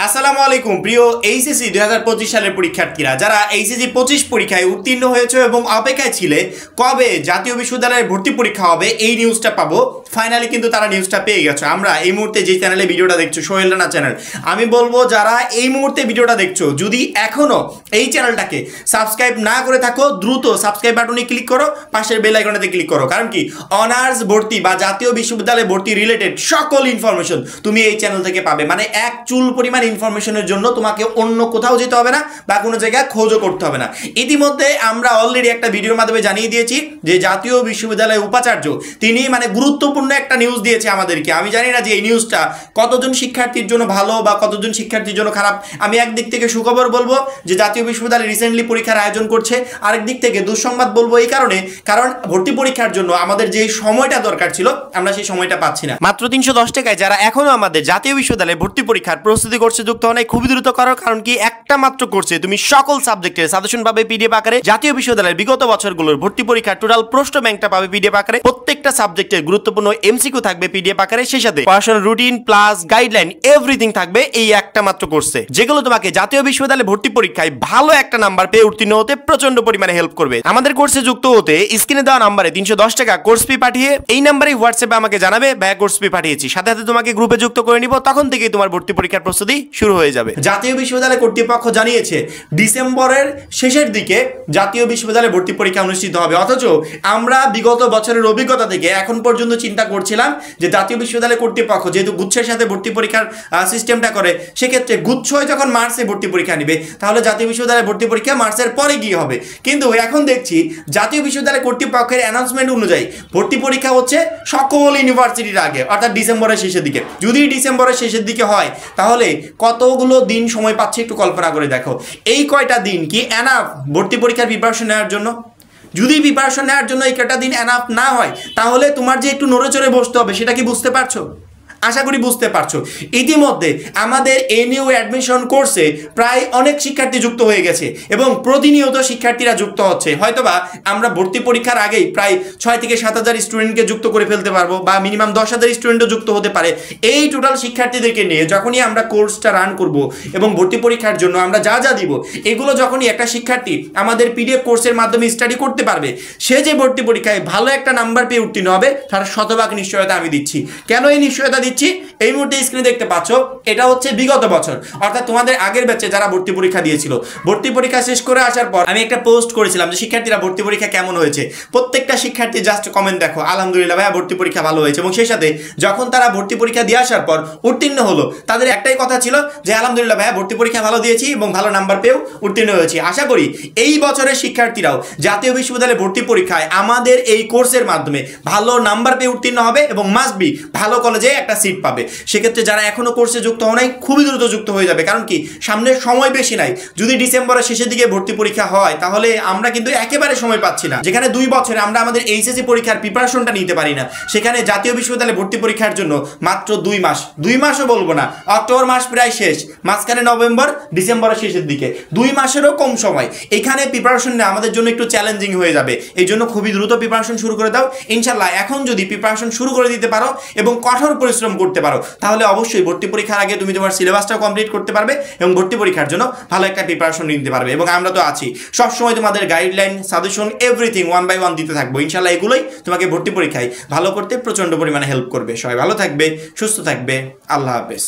আসসালামু আলাইকুম প্রিয় এইচএসসি 2025 সালের পরীক্ষার্থীরা, যারা এইচএসসি 25 পরীক্ষায় উত্তীর্ণ হয়েছে এবং অপেক্ষায় ছিলে কবে জাতীয় বিশ্ববিদ্যালয়ের ভর্তি পরীক্ষা হবে এই নিউজটা পাবো। ফাইনালি কিন্তু তারা নিউজটা পেয়ে গেছে। আমরা এই মুহূর্তে যে চ্যানেলে ভিডিওটা দেখছো, সোহেল রানা চ্যানেল, আমি বলবো যারা এই মুহূর্তে ভিডিওটা দেখছো, যদি এখনো এই চ্যানেলটাকে সাবস্ক্রাইব না করে থাকো, দ্রুত সাবস্ক্রাইব বাটনে ক্লিক করো, পাশের বেল আইকনেতে ক্লিক করো। কারণ কি, অনার্স ভর্তি বা জাতীয় বিশ্ববিদ্যালয়ে ভর্তি রিলেটেড সকল ইনফরমেশন তুমি এই চ্যানেল থেকে পাবে। মানে এক চুল পরিমাণ ইনফরমেশনের জন্য তোমাকে অন্য কোথাও যেতে হবে না বা কোনো জায়গায় খোঁজও করতে হবে না। ইতিমধ্যে আমরা অলরেডি একটা ভিডিওর মাধ্যমে জানিয়ে দিয়েছি যে জাতীয় বিশ্ববিদ্যালয়ের উপাচার্য তিনি গুরুত্বপূর্ণ একটা নিউজ দিয়েছে আমাদেরকে। আমি জানি না যে এই নিউজটা কতজন শিক্ষার্থীর জন্য ভালো বা কতজন শিক্ষার্থীর জন্য খারাপ। আমি একদিক থেকে সুখবর বলবো যে জাতীয় বিশ্ববিদ্যালয় রিসেন্টলি পরীক্ষার আয়োজন করছে, আরেক দিক থেকে দুঃসংবাদ বলবো এই কারণে, কারণ ভর্তি পরীক্ষার জন্য আমাদের যে সময়টা দরকার ছিল আমরা সেই সময়টা পাচ্ছি না। মাত্র 310 টাকায় যারা এখনো আমাদের জাতীয় বিশ্ববিদ্যালয়ে ভর্তি পরীক্ষার প্রস্তুতি করছে যুক্ত হন, খুবই দ্রুত করো। কারণ কি, একটা মাত্র কোর্সে তুমি সকল সাবজেক্টের সাজেশন পাবে পিডিএফ আকারে। জাতীয় বিশ্ববিদ্যালয়ের বিগত বছরগুলোর ভর্তি পরীক্ষার টোটাল প্রশ্ন ব্যাংকটা পাবে পিডিএফ আকারে। প্রত্যেকটা সাবজেক্টের গুরুত্বপূর্ণ এমসিকিউ থাকবে পিডিএফ আকারে। সেই সাথে পড়াশোনার রুটিন প্লাস গাইডলাইন এভরিথিং থাকবে এই একটা মাত্র কোর্সে, যেগুলো তোমাকে জাতীয় বিশ্ববিদ্যালয়ে ভর্তি পরীক্ষায় ভালো একটা নাম্বার পেয়ে উত্তীর্ণ হতে প্রচন্ড পরিমাণে হেল্প করবে। আমাদের কোর্সে যুক্ত হতে স্ক্রিনে দেওয়া নাম্বারে 310 টাকা কোর্স ফি পাঠিয়ে এই নাম্বারে হোয়াটসঅ্যাপে আমাকে জানাবে ভাই কোর্স ফি পাঠিয়েছি, সাথে সাথে তোমাকে গ্রুপে যুক্ত করে নিব। তখন থেকেই তোমার ভর্তি পরীক্ষার প্রস্তুতি শুরু হয়ে যাবে। জাতীয় বিশ্ববিদ্যালয় কর্তৃপক্ষ জানিয়েছে ডিসেম্বরের শেষের দিকে জাতীয় বিশ্ববিদ্যালয়ে ভর্তি পরীক্ষা অনুষ্ঠিত হবে। অথচ আমরা বিগত বছরের অভিজ্ঞতা থেকে এখন পর্যন্ত চিন্তা করছিলাম যে জাতীয় বিশ্ববিদ্যালয় কর্তৃপক্ষ যেহেতু গুচ্ছের সাথে ভর্তি পরীক্ষার সিস্টেমটা করে, সেক্ষেত্রে গুচ্ছ যখন মার্চে ভর্তি পরীক্ষা নেবে তাহলে জাতীয় বিশ্ববিদ্যালয়ে ভর্তি পরীক্ষা মার্চের পরে গিয়ে হবে। কিন্তু এখন দেখছি জাতীয় বিশ্ববিদ্যালয় কর্তৃপক্ষের অ্যানাউন্সমেন্ট অনুযায়ী ভর্তি পরীক্ষা হচ্ছে সকল ইউনিভার্সিটির আগে, অর্থাৎ ডিসেম্বরের শেষের দিকে। যদি ডিসেম্বরের শেষের দিকে হয় তাহলে কতগুলো দিন সময় পাচ্ছে একটু কল্পনা করে দেখো। এই কয়টা দিন কি এনাফ ভর্তি পরীক্ষার প্রিপারেশন নেওয়ার জন্য? যদি প্রিপারেশন নেওয়ার জন্য এই কয়টা দিন এনাফ না হয় তাহলে তোমার যে একটু নড়ে চড়ে বসতে হবে সেটা কি বুঝতে পারছো? আশা করি বুঝতে পারছো। ইতিমধ্যে আমাদের এনইউ অ্যাডমিশন কোর্সে প্রায় অনেক শিক্ষার্থী যুক্ত হয়ে গেছে এবং প্রতিনিয়ত শিক্ষার্থীরা যুক্ত হচ্ছে। হয়তোবা আমরা ভর্তি পরীক্ষার আগেই প্রায় 6 থেকে 7,000 স্টুডেন্টকে যুক্ত করে ফেলতে পারবো বা মিনিমাম 10,000 স্টুডেন্টও যুক্ত হতে পারে। এই টোটাল শিক্ষার্থীদেরকে নিয়ে যখনই আমরা কোর্সটা রান করব এবং ভর্তি পরীক্ষার জন্য আমরা যা যা দিব, এগুলো যখনই একটা শিক্ষার্থী আমাদের পিডিএফ কোর্সের মাধ্যমে স্টাডি করতে পারবে, সে যে ভর্তি পরীক্ষায় ভালো একটা নাম্বার পেয়ে উত্তীর্ণ হবে তার শতভাগ নিশ্চয়তা আমি দিচ্ছি। কেন এই নিশ্চয়তা দিচ্ছি? এই মুহূর্তে স্ক্রিনে দেখতে পাচ্ছ, এটা হচ্ছে বিগত বছর, অর্থাৎ তোমাদের আগের ব্যাচে যারা ভর্তি পরীক্ষা দিয়েছিল। ভর্তি পরীক্ষা শেষ করে আসার পর আমি একটা পোস্ট করেছিলাম যে শিক্ষার্থীরা ভর্তি পরীক্ষা কেমন হয়েছে। প্রত্যেকটা শিক্ষার্থী জাস্ট কমেন্ট দেখো, আলহামদুলিল্লাহ ভাইয়া ভর্তি পরীক্ষা ভালো হয়েছে। এবং সেই সাথে যখন তারা ভর্তি পরীক্ষা দিয়ে আসার পর উত্তীর্ণ হলো, তাদের একটাই কথা ছিল যে আলহামদুলিল্লাহ ভাইয়া ভর্তি পরীক্ষা ভালো দিয়েছি এবং ভালো নাম্বার পেয়েও উত্তীর্ণ হয়েছি। আশা করি এই বছরের শিক্ষার্থীরাও জাতীয় বিশ্ববিদ্যালয়ে ভর্তি পরীক্ষায় আমাদের এই কোর্সের মাধ্যমে ভালো নাম্বার পেয়ে উত্তীর্ণ হবে এবং মাস্ট বি ভালো কলেজে একটা সিট পাবে। সেক্ষেত্রে যারা এখনো কোর্সে যুক্ত হও নাই, খুবই দ্রুত যুক্ত হয়ে যাবে। কারণ কি, সামনের সময় বেশি নাই। যদি ডিসেম্বরের শেষের দিকে ভর্তি পরীক্ষা হয় তাহলে আমরা কিন্তু একেবারে সময় পাচ্ছি না। যেখানে 2 বছরে আমরা আমাদের এইচএসসি পরীক্ষার প্রিপারেশনটা নিতে পারি না, সেখানে জাতীয় বিশ্ববিদ্যালয়ে ভর্তি পরীক্ষার জন্য মাত্র 2 মাসও বলবো না, অক্টোবর মাস প্রায় শেষ, মাঝখানে নভেম্বর, ডিসেম্বরের শেষের দিকে 2 মাসেরও কম সময়। এখানে প্রিপারেশন নেওয়া আমাদের জন্য একটু চ্যালেঞ্জিং হয়ে যাবে। এই জন্য খুবই দ্রুত প্রিপারেশন শুরু করে দাও। ইনশাল্লাহ এখন যদি প্রিপারেশন শুরু করে দিতে পারো এবং কঠোর পরিশ্রম করতে পারো তাহলে অবশ্যই ভর্তি পরীক্ষার আগে তুমি তোমার সিলেবাসটাও কমপ্লিট করতে পারবে এবং ভর্তি পরীক্ষার জন্য ভালো একটা প্রিপারেশন নিতে পারবে। এবং আমরা তো আছি সবসময় তোমাদের গাইডলাইন, সাজেশন, এভরিথিং 1 বাই 1 দিতে থাকবো। ইনশাল্লাহ এগুলোই তোমাকে ভর্তি পরীক্ষায় ভালো করতে প্রচন্ড পরিমাণে হেল্প করবে। সবাই ভালো থাকবে, সুস্থ থাকবে। আল্লাহ হাফেজ।